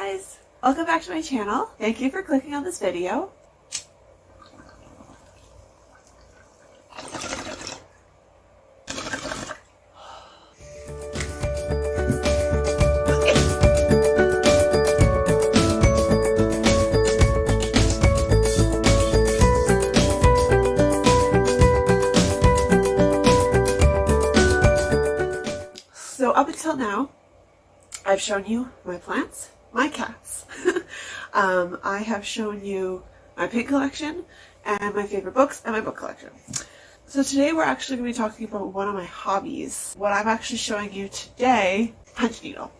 guys! Welcome back to my channel. Thank you for clicking on this video. So up until now, I've shown you my plants, my cats. I have shown you my pig collection and my favorite books and my book collection. So today we're actually going to be talking about one of my hobbies. What I'm actually showing you today, punch needle.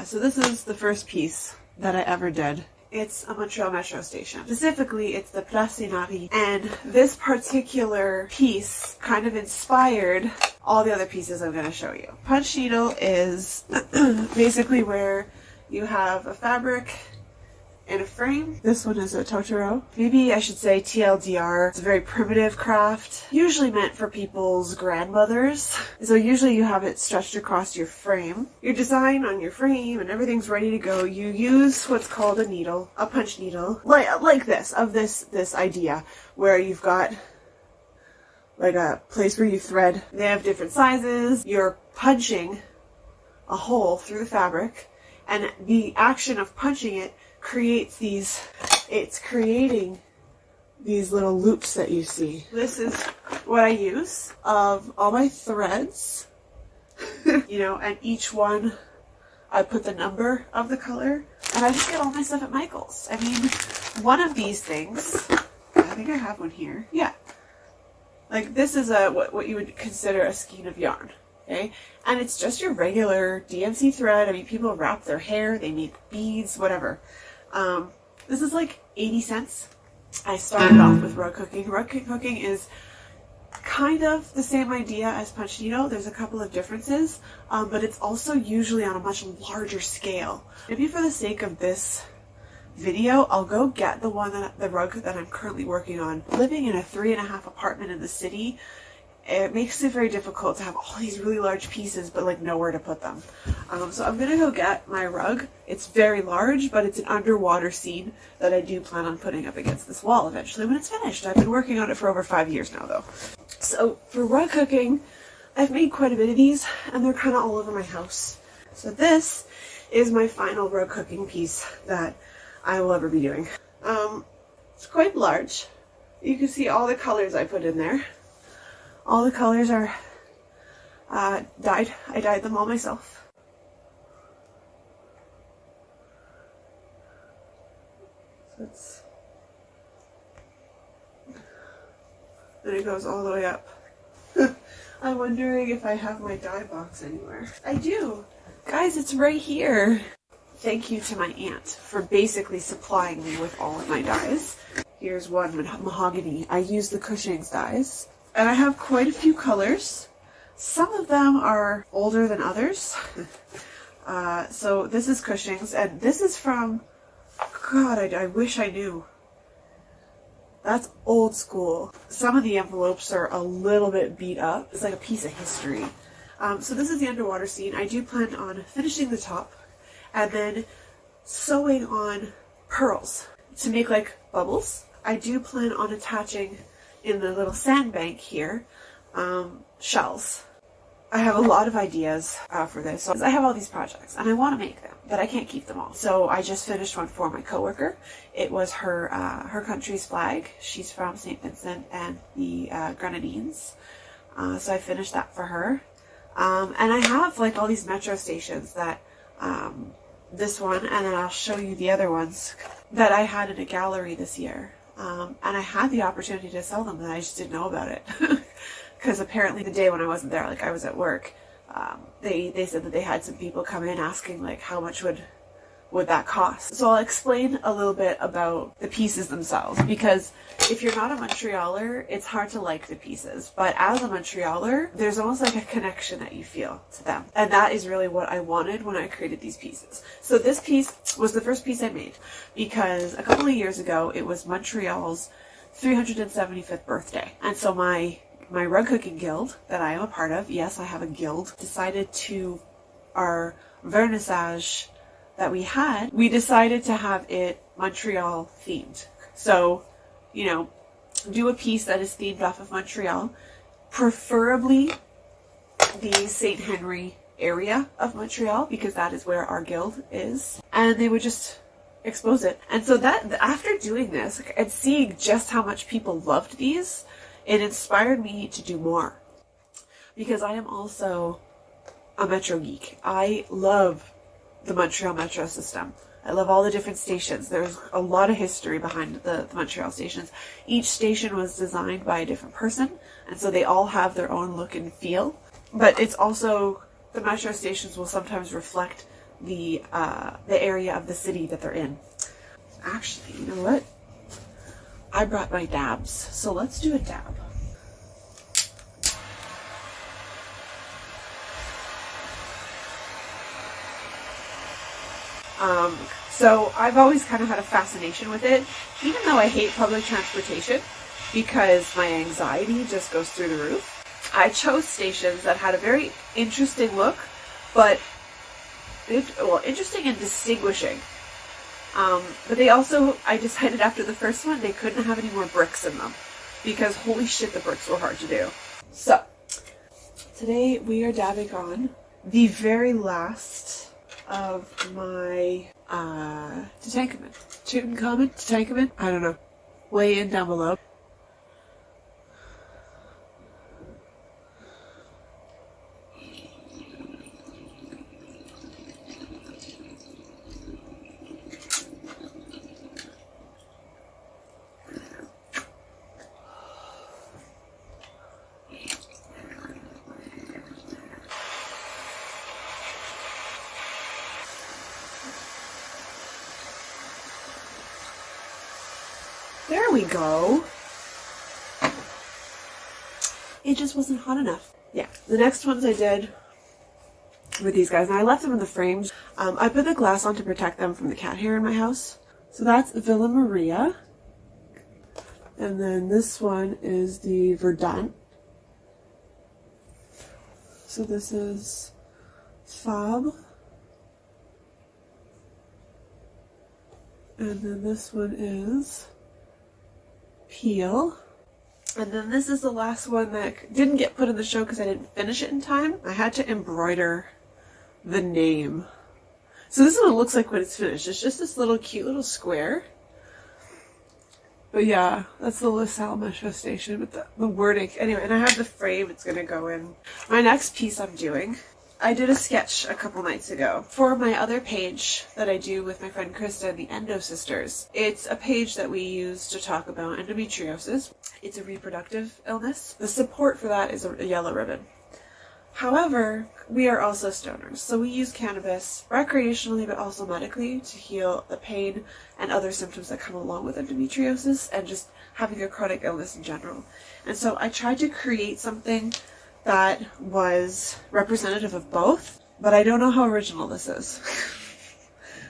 So this is the first piece that I ever did. It's a Montreal metro station. Specifically, it's the Place Nerdy. And this particular piece kind of inspired all the other pieces I'm going to show you. Punch needle is basically where you have a fabric and a frame. This one is a Totoro. Maybe I should say TLDR. It's a very primitive craft, usually meant for people's grandmothers. So usually you have it stretched across your frame. Your design on your frame and everything's ready to go. You use what's called a needle, a punch needle, like this, of this idea, where you've got like a place where you thread. They have different sizes. You're punching a hole through the fabric, and the action of punching it creates it's creating these little loops that you see. This is what I use of all my threads, you know, and each one I put the number of the color, and I just get all my stuff at Michael's. I mean, one of these things, I think I have one here. Yeah. Like this is what you would consider a skein of yarn. Okay, and it's just your regular DMC thread. I mean, people wrap their hair, they make beads, whatever. This is like 80 cents. I started off with rug cooking. Rug cooking is kind of the same idea as punch needle. There's a couple of differences, but it's also usually on a much larger scale. Maybe for the sake of this video, I'll go get the rug that I'm currently working on. Living in a 3.5 apartment in the city, it makes it very difficult to have all these really large pieces but like nowhere to put them. So I'm gonna go get my rug. It's very large, but it's an underwater scene that I do plan on putting up against this wall eventually when it's finished. I've been working on it for over 5 years now though. So for rug cooking, I've made quite a bit of these and they're kind of all over my house. So this is my final rug cooking piece that I will ever be doing. It's quite large. You can see all the colors I put in there. All the colors are dyed. I dyed them all myself. So it's, and it goes all the way up. I'm wondering if I have my dye box anywhere. I do. Guys, it's right here. Thank you to my aunt for basically supplying me with all of my dyes. Here's one mahogany. I use the Cushing's dyes. And I have quite a few colors. Some of them are older than others. So this is Cushing's, and this is from, God, I wish I knew. That's old school. Some of the envelopes are a little bit beat up. It's like a piece of history. So this is the underwater scene. I do plan on finishing the top and then sewing on pearls to make like bubbles. I do plan on attaching in the little sandbank here, shells. I have a lot of ideas for this. So I have all these projects and I want to make them, but I can't keep them all. So I just finished one for my coworker. It was her country's flag. She's from St. Vincent and the Grenadines. So I finished that for her. And I have like all these metro stations that, this one, and then I'll show you the other ones that I had in a gallery this year. And I had the opportunity to sell them and I just didn't know about it. Because apparently the day when I wasn't there, like I was at work, they said that they had some people come in asking like how much would that cost. So I'll explain a little bit about the pieces themselves, because if you're not a Montrealer, it's hard to like the pieces. But as a Montrealer, there's almost like a connection that you feel to them. And that is really what I wanted when I created these pieces. So this piece was the first piece I made because a couple of years ago, it was Montreal's 375th birthday. And so my rug cooking guild that I am a part of, yes, I have a guild, decided to, our vernissage that we had, we decided to have it Montreal themed. So, you know, do a piece that is themed off of Montreal, preferably the St. Henry area of Montreal, because that is where our guild is, and they would just expose it. And so that, after doing this and seeing just how much people loved these, it inspired me to do more, because I am also a Metro geek. I love the Montreal Metro system. I love all the different stations. There's a lot of history behind the Montreal stations. Each station was designed by a different person, and so they all have their own look and feel. But it's also, the Metro stations will sometimes reflect the area of the city that they're in. Actually, you know what? I brought my dabs, so let's do a dab. So I've always kind of had a fascination with it, even though I hate public transportation because my anxiety just goes through the roof. I chose stations that had a very interesting look, but interesting and distinguishing. But they also, I decided after the first one, they couldn't have any more bricks in them, because holy shit, the bricks were hard to do. So today we are dabbing on the very last of my Tutankhamun, I don't know. Weigh in down below. There we go. It just wasn't hot enough. Yeah, the next ones I did were these guys, and I left them in the frames. I put the glass on to protect them from the cat hair in my house. So that's Villa Maria. And then this one is the Verdant. So this is Fab. And then this one is Peel. And then this is the last one that didn't get put in the show because I didn't finish it in time. I had to embroider the name. So this is what it looks like when it's finished. It's just this little cute little square. But yeah, that's the LaSalle Metro station with the wording. Anyway, and I have the frame it's going to go in. My next piece I'm doing, I did a sketch a couple nights ago for my other page that I do with my friend Krista and the Endo Sisters. It's a page that we use to talk about endometriosis. It's a reproductive illness. The support for that is a yellow ribbon. However, we are also stoners, so we use cannabis recreationally but also medically to heal the pain and other symptoms that come along with endometriosis and just having a chronic illness in general. And so I tried to create something that was representative of both, but I don't know how original this is.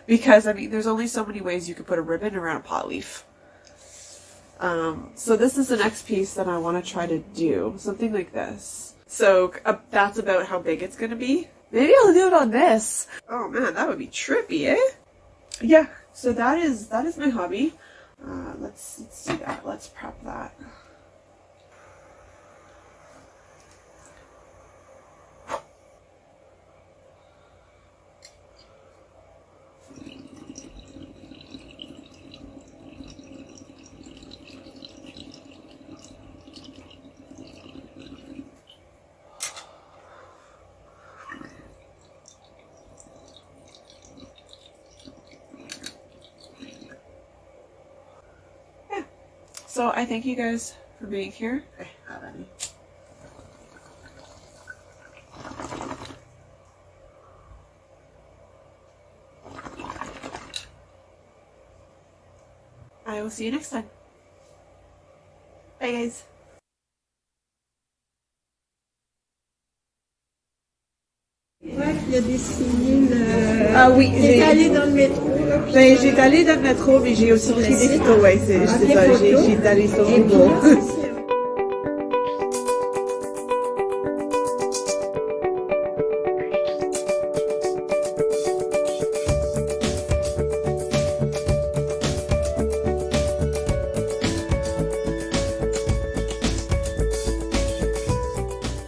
Because, I mean, there's only so many ways you could put a ribbon around a pot leaf. So this is the next piece that I want to try to do. Something like this. So that's about how big it's going to be. Maybe I'll do it on this. Oh man, that would be trippy, eh? Yeah, so that is my hobby. Let's do that. Let's prep that. So I thank you guys for being here. I have any. I will see you next time. Bye guys. Il y a des signes. Ah oui, j'étais allée dans le métro. Ben, j'étais allée dans le métro, mais j'ai aussi pris des photos. Ouais, je suis désolée, j'ai allée sur Google.